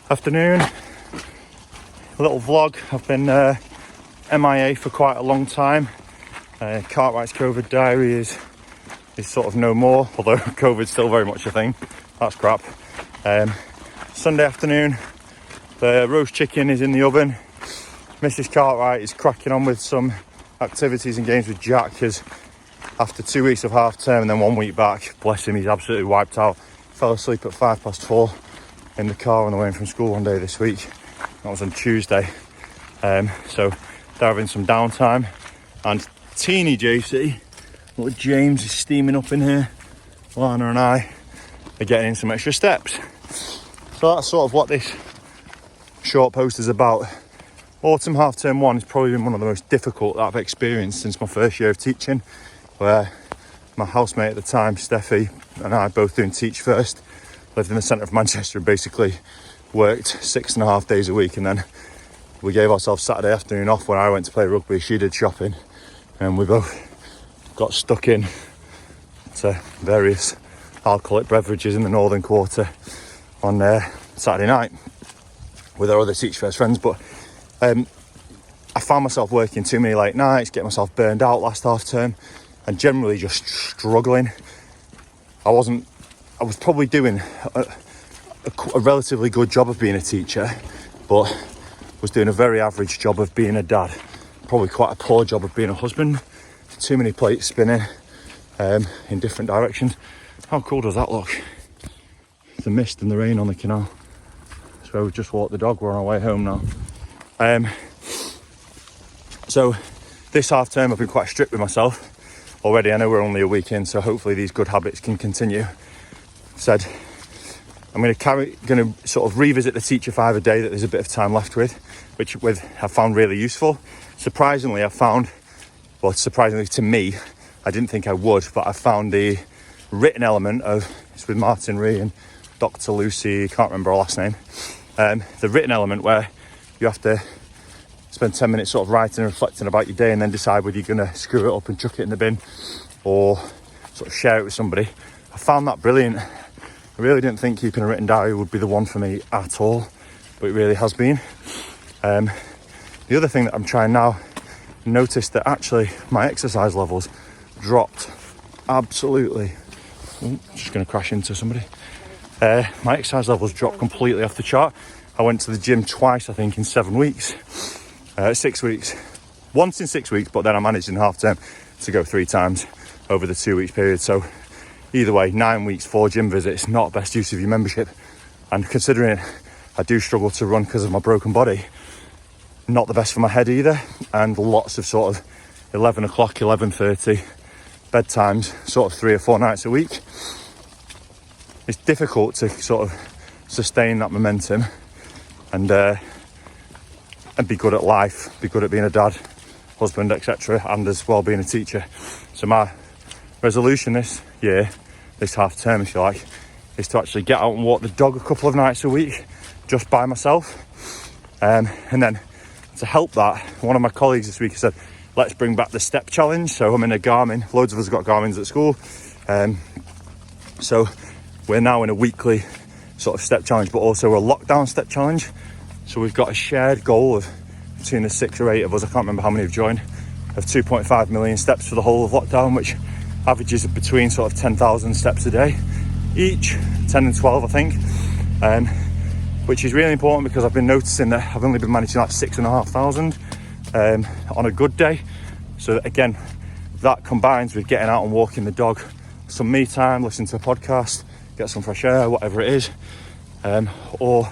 Afternoon, a little vlog. I've been MIA for quite a long time. Cartwright's COVID diary is sort of no more, although COVID's still very much a thing. That's crap. Sunday afternoon, the roast chicken is in the oven. Mrs. Cartwright is cracking on with some activities and games with Jack, because after 2 weeks of half term and then 1 week back, bless him, he's absolutely wiped out. Fell asleep at 4:05 in the car on the way in from school one day this week. That was on Tuesday. So they're having some downtime, and teeny JC, little James, is steaming up in here. Lana and I are getting in some extra steps. So that's sort of what this short post is about. Autumn half term 1 has probably been one of the most difficult that I've experienced since my first year of teaching, where my housemate at the time, Steffi, and I both doing Teach First, lived in the centre of Manchester and basically worked 6.5 days a week, and then we gave ourselves Saturday afternoon off when I went to play rugby. She did shopping, and we both got stuck in to various alcoholic beverages in the Northern Quarter on Saturday night with our other Teach First friends. But I found myself working too many late nights, getting myself burned out last half term, and generally just struggling. I was probably doing a relatively good job of being a teacher, but was doing a very average job of being a dad. Probably quite a poor job of being a husband. Too many plates spinning in different directions. How cool does that look? The mist and the rain on the canal. That's where we've just walked the dog. We're on our way home now. So this half term I've been quite strict with myself already. I know we're only a week in, so hopefully these good habits can continue. Said I'm going to sort of revisit the Teacher 5 a day that there's a bit of time left with, which I've found really useful. Surprisingly to me, I didn't think I would, but I found the written element of, it's with Martin Ree and Dr. Lucy, can't remember her last name, the written element where you have to spend 10 minutes sort of writing and reflecting about your day and then decide whether you're going to screw it up and chuck it in the bin or sort of share it with somebody. I found that brilliant. I really didn't think keeping a written diary would be the one for me at all, but it really has been. The other thing that I'm trying now, noticed that actually my exercise levels dropped absolutely. Just going to crash into somebody. My exercise levels dropped completely off the chart. I went to the gym twice, I think, in 7 weeks. 6 weeks. Once in 6 weeks, but then I managed in half term to go 3 times over the 2 weeks period. So either way, 9 weeks, 4 gym visits, not best use of your membership. And considering I do struggle to run because of my broken body, not the best for my head either. And lots of sort of 11 o'clock, 11:30 bedtimes, sort of 3 or 4 nights a week. It's difficult to sort of sustain that momentum and be good at life, be good at being a dad, husband, etc., and as well being a teacher. So my resolution this year, this half term if you like, is to actually get out and walk the dog a couple of nights a week just by myself. And then to help that, one of my colleagues this week said, let's bring back the step challenge. So I'm in a Garmin, loads of us got Garmins at school. So we're now in a weekly sort of step challenge, but also a lockdown step challenge. So we've got a shared goal of between the 6 or 8 of us, I can't remember how many have joined, of 2.5 million steps for the whole of lockdown, which averages between sort of 10,000 steps a day each, 10 and 12 I think, which is really important because I've been noticing that I've only been managing like 6,500 on a good day. So again, that combines with getting out and walking the dog, some me time, listen to a podcast, get some fresh air, whatever it is, or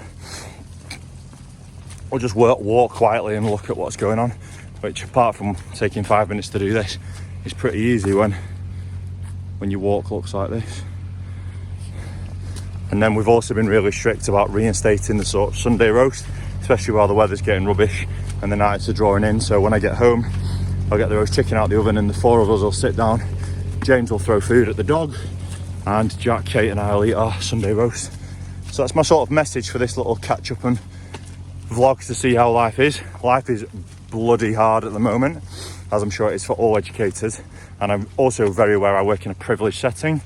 just walk quietly and look at what's going on, which apart from taking 5 minutes to do this, is pretty easy when your walk looks like this. And then we've also been really strict about reinstating the sort of Sunday roast, especially while the weather's getting rubbish and the nights are drawing in. So when I get home, I'll get the roast chicken out the oven and the 4 of us will sit down. James will throw food at the dog and Jack, Kate and I will eat our Sunday roast. So that's my sort of message for this little catch up and vlog, to see how life is. Life is bloody hard at the moment, as I'm sure it is for all educators. And I'm also very aware I work in a privileged setting.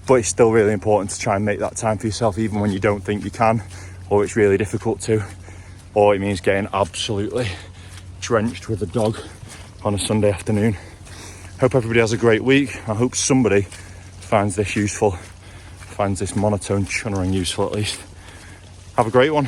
but it's still really important to try and make that time for yourself, even when you don't think you can, or it's really difficult to, or it means getting absolutely drenched with a dog on a Sunday afternoon. Hope everybody has a great week. I hope somebody finds this useful, finds this monotone chunnering useful at least. Have a great one.